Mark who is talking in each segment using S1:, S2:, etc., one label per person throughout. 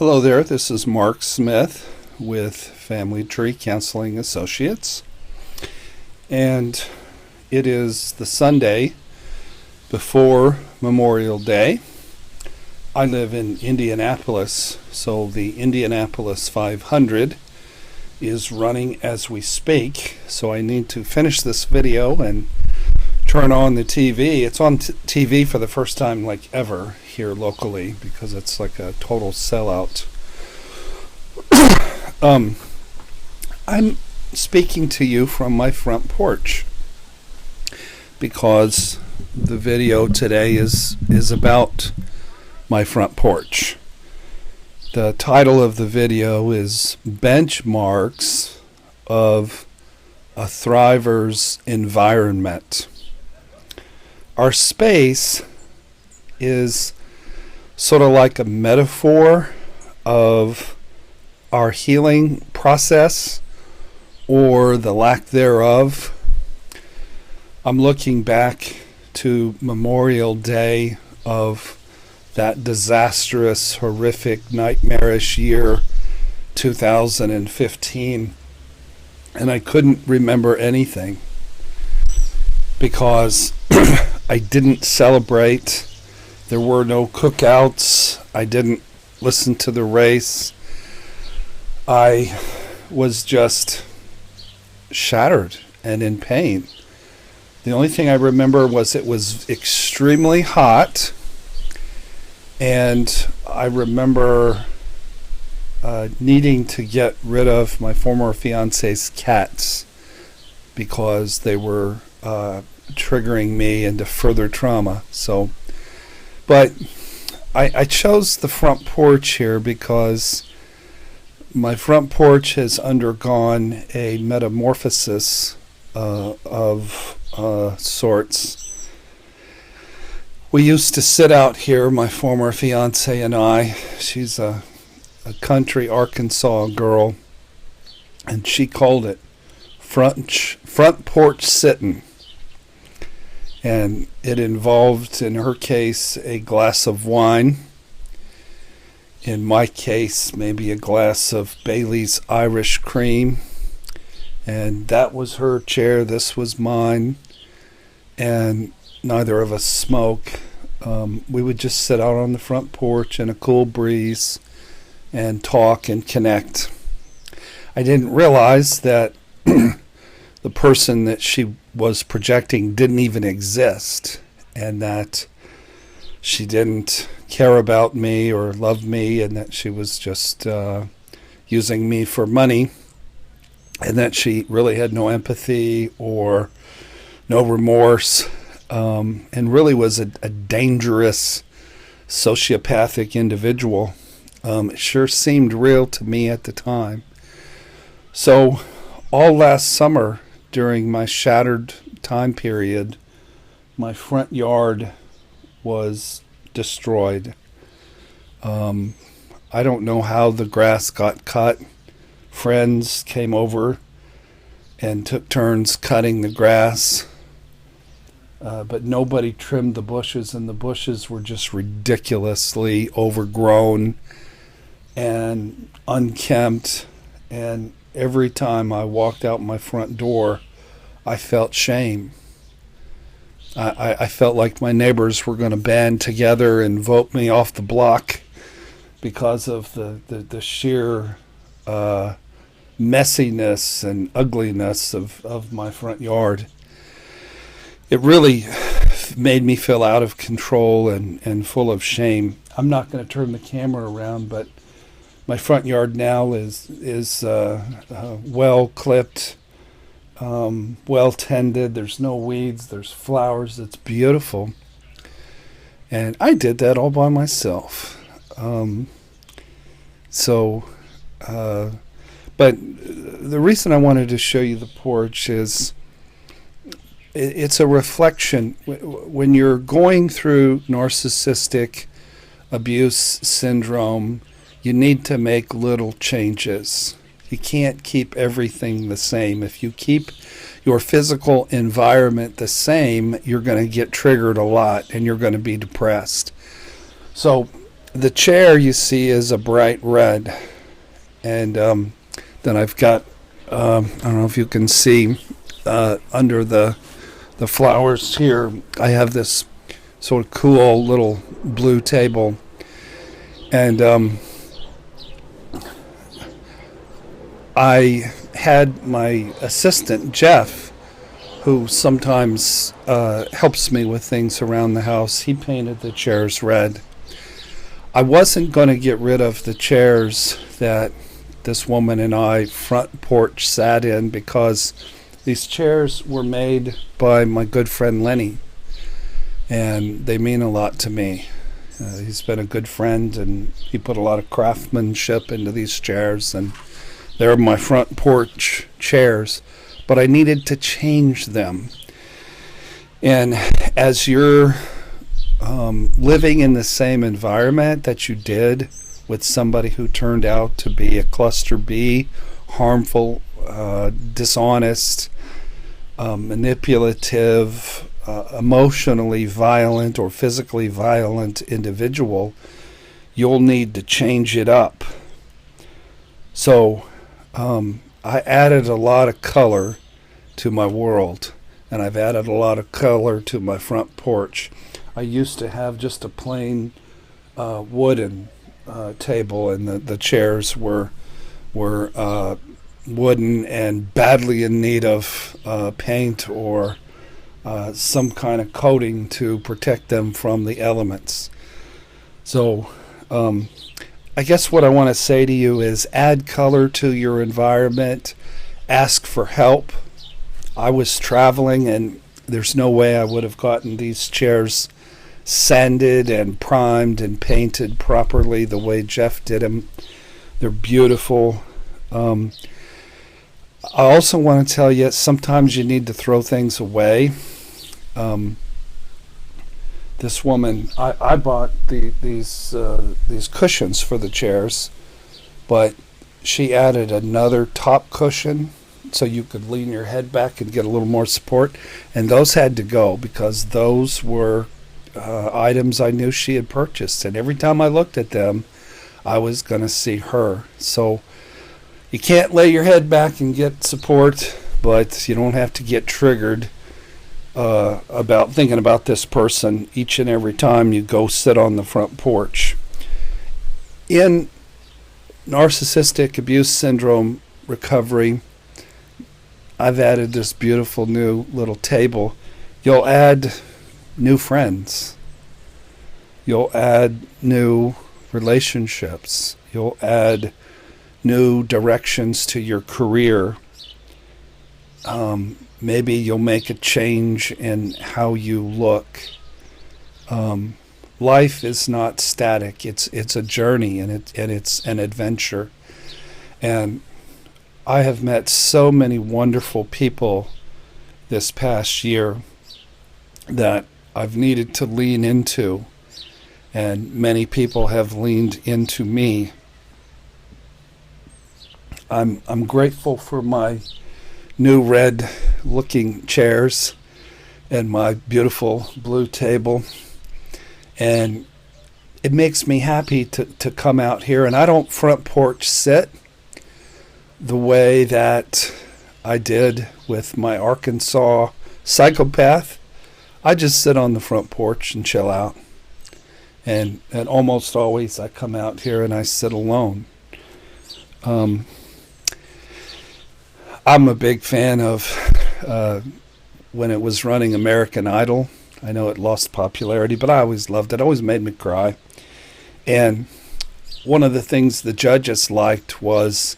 S1: Hello there, this is Mark Smith with Family Tree Counseling Associates, and it is the Sunday before Memorial Day. I live in Indianapolis, so the Indianapolis 500 is running as we speak, so I need to finish this video and turn on the TV. It's on TV for the first time like ever here locally because it's like a total sellout. I'm speaking to you from my front porch because the video today is about my front porch. The title of the video is Benchmarks of a Thriver's Environment. Our space is sort of like a metaphor of our healing process or the lack thereof. I'm looking back to Memorial Day of that disastrous, horrific, nightmarish year 2015, and I couldn't remember anything because I didn't celebrate. There were no cookouts. I didn't listen to the race. I was just shattered and in pain. The only thing I remember was it was extremely hot, and I remember needing to get rid of my former fiance's cats because they were triggering me into further trauma. But I chose the front porch here because my front porch has undergone a metamorphosis of sorts. We used to sit out here, my former fiance and I. She's a country Arkansas girl, and she called it front porch sitting. And it involved, in her case, a glass of wine. In my case, maybe a glass of Bailey's Irish cream. And that was her chair, this was mine. And neither of us smoke. We would just sit out on the front porch in a cool breeze and talk and connect. I didn't realize that the person that she was projecting didn't even exist, and that she didn't care about me or love me, and that she was just using me for money, and that she really had no empathy or no remorse, and really was a dangerous sociopathic individual. It sure seemed real to me at the time. So all last summer, during my shattered time period, my front yard was destroyed. I don't know how the grass got cut. Friends came over and took turns cutting the grass, but nobody trimmed the bushes, and the bushes were just ridiculously overgrown and unkempt. And every time I walked out my front door, I felt shame. I felt like my neighbors were going to band together and vote me off the block because of the sheer messiness and ugliness of my front yard. It really made me feel out of control and full of shame. I'm not going to turn the camera around, but my front yard now is well clipped, well tended. There's no weeds. There's flowers. It's beautiful. And I did that all by myself. But the reason I wanted to show you the porch is it's a reflection. When you're going through narcissistic abuse syndrome, you need to make little changes. You can't keep everything the same. If you keep your physical environment the same, you're going to get triggered a lot and you're going to be depressed. So the chair you see is a bright red, and then I've got I don't know if you can see under the flowers here. I have this sort of cool little blue table, and I had my assistant Jeff, who sometimes helps me with things around the house. He painted the chairs red. I wasn't going to get rid of the chairs that this woman and I front porch sat in, because these chairs were made by my good friend Lenny, and they mean a lot to me. He's been a good friend, and he put a lot of craftsmanship into these chairs, and they're my front porch chairs, but I needed to change them. And as you're living in the same environment that you did with somebody who turned out to be a cluster B, harmful, dishonest, manipulative, emotionally violent or physically violent individual, you'll need to change it up. So I added a lot of color to my world, and I've added a lot of color to my front porch. I used to have just a plain wooden table, and the chairs were wooden and badly in need of paint or some kind of coating to protect them from the elements. So I guess what I want to say to you is add color to your environment, ask for help. I was traveling, and there's no way I would have gotten these chairs sanded and primed and painted properly the way Jeff did them. They're beautiful. I also want to tell you, sometimes you need to throw things away. This woman, I bought these cushions for the chairs, but she added another top cushion so you could lean your head back and get a little more support, and those had to go because those were items I knew she had purchased, and every time I looked at them I was going to see her. So you can't lay your head back and get support, but you don't have to get triggered about thinking about this person each and every time you go sit on the front porch. In Narcissistic Abuse Syndrome recovery, I've added this beautiful new little table. You'll add new friends. You'll add new relationships. You'll add new directions to your career. Maybe you'll make a change in how you look. Life is not static. It's a journey, and it's an adventure. And I have met so many wonderful people this past year that I've needed to lean into, and many people have leaned into me. I'm grateful for my new red looking chairs and my beautiful blue table, and it makes me happy to come out here. And I don't front porch sit the way that I did with my Arkansas psychopath. I just sit on the front porch and chill out, and almost always I come out here and I sit alone. I'm a big fan of when it was running American Idol. I know it lost popularity, but I always loved it. It always made me cry. And one of the things the judges liked was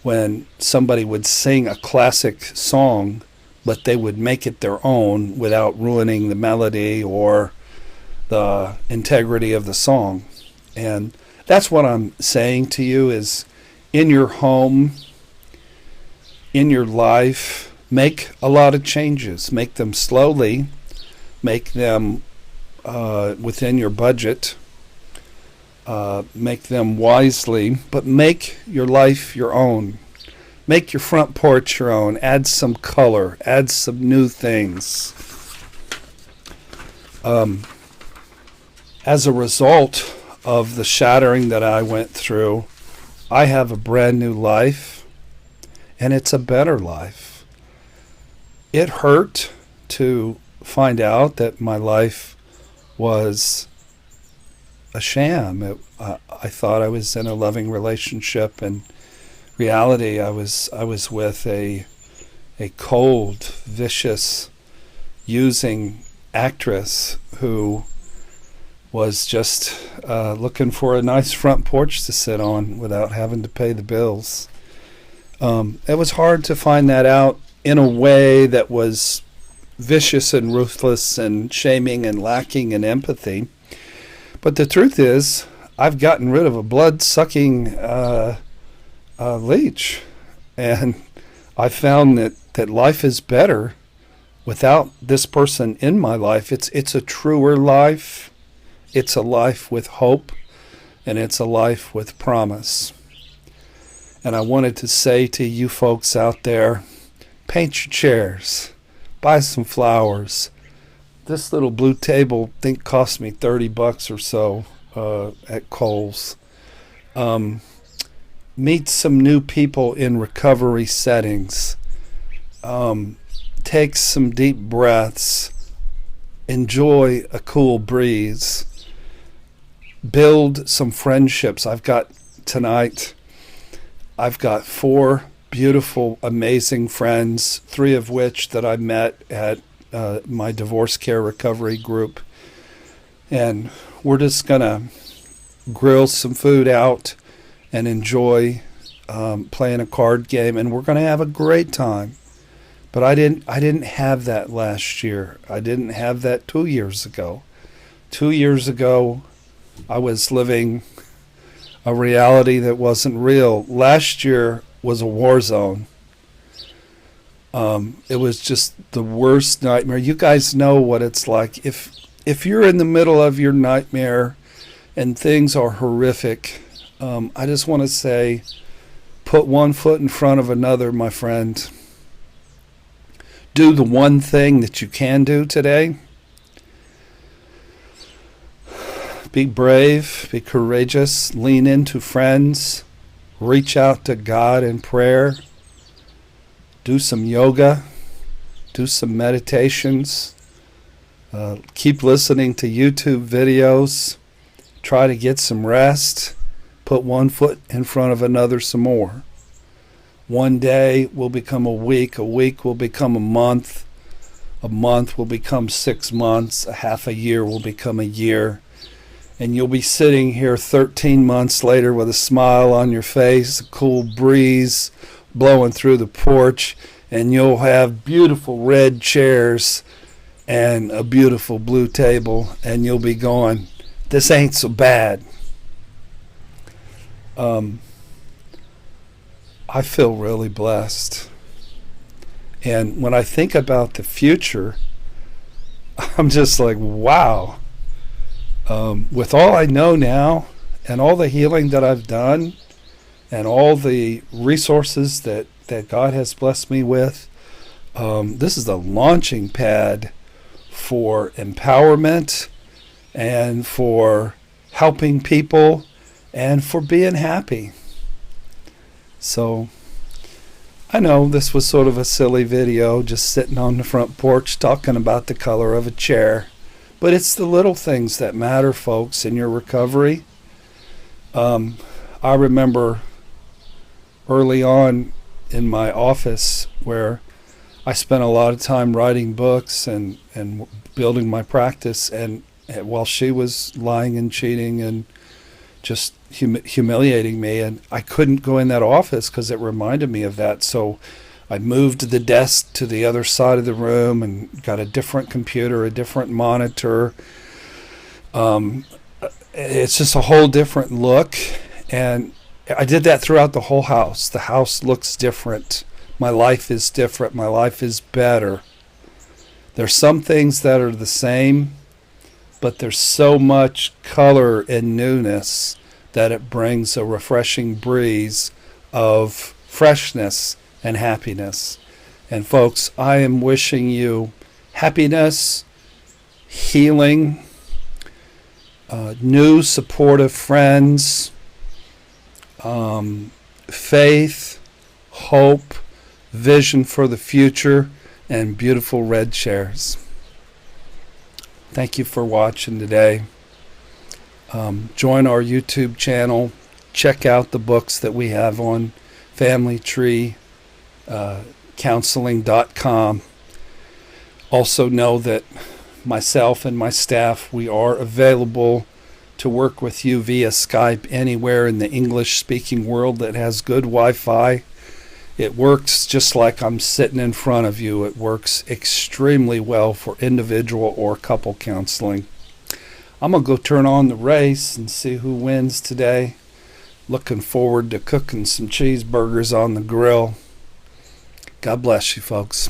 S1: when somebody would sing a classic song, but they would make it their own without ruining the melody or the integrity of the song. And that's what I'm saying to you is, in your home, in your life, make a lot of changes. Make them slowly. Make them within your budget. Make them wisely, but make your life your own. Make your front porch your own. Add some color. Add some new things. As a result of the shattering that I went through, I have a brand new life, and it's a better life. It hurt to find out that my life was a sham. I thought I was in a loving relationship, and reality, I was with a cold, vicious, using actress who was just looking for a nice front porch to sit on without having to pay the bills. It was hard to find that out in a way that was vicious and ruthless and shaming and lacking in empathy. But the truth is, I've gotten rid of a blood-sucking leech, and I found that life is better without this person in my life. It's a truer life. It's a life with hope, and it's a life with promise. And I wanted to say to you folks out there, paint your chairs, buy some flowers. This little blue table, I think, cost me $30 or so at Kohl's. Meet some new people in recovery settings. Take some deep breaths. Enjoy a cool breeze. Build some friendships. I've got 4 beautiful, amazing friends, 3 of which that I met at my divorce care recovery group. And we're just going to grill some food out and enjoy playing a card game, and we're going to have a great time. But I didn't have that last year. I didn't have that 2 years ago. 2 years ago, I was living a reality that wasn't real. Last year was a war zone. It was just the worst nightmare. You guys know what it's like. If you're in the middle of your nightmare and things are horrific, I just want to say, put one foot in front of another, my friend. Do the one thing that you can do today. Be brave, be courageous, lean into friends, reach out to God in prayer, do some yoga, do some meditations, keep listening to YouTube videos, try to get some rest, put one foot in front of another some more. One day will become a week will become a month will become 6 months, a half a year will become a year. And you'll be sitting here 13 months later with a smile on your face, a cool breeze blowing through the porch, and you'll have beautiful red chairs and a beautiful blue table, and you'll be going, this ain't so bad. I feel really blessed. And when I think about the future, I'm just like, wow. With all I know now and all the healing that I've done and all the resources that God has blessed me with, this is the launching pad for empowerment and for helping people and for being happy. So I know this was sort of a silly video, just sitting on the front porch talking about the color of a chair. But it's the little things that matter, folks, in your recovery. I remember early on in my office where I spent a lot of time writing books and building my practice, and while she was lying and cheating and just humiliating me, and I couldn't go in that office because it reminded me of that. So I moved the desk to the other side of the room and got a different computer, a different monitor. It's just a whole different look, and I did that throughout the whole house. The house looks different. My life is different. My life is better. There's some things that are the same, but there's so much color and newness that it brings a refreshing breeze of freshness and happiness. And folks, I am wishing you happiness, healing, new supportive friends, faith, hope, vision for the future, and beautiful red chairs. Thank you for watching today. Join our YouTube channel. Check out the books that we have on Family Tree counseling.com. Also know that myself and my staff, we are available to work with you via Skype anywhere in the English-speaking world that has good Wi-Fi. It works just like I'm sitting in front of you. It works extremely well for individual or couple counseling. I'm going to go turn on the race and see who wins today. Looking forward to cooking some cheeseburgers on the grill. God bless you, folks.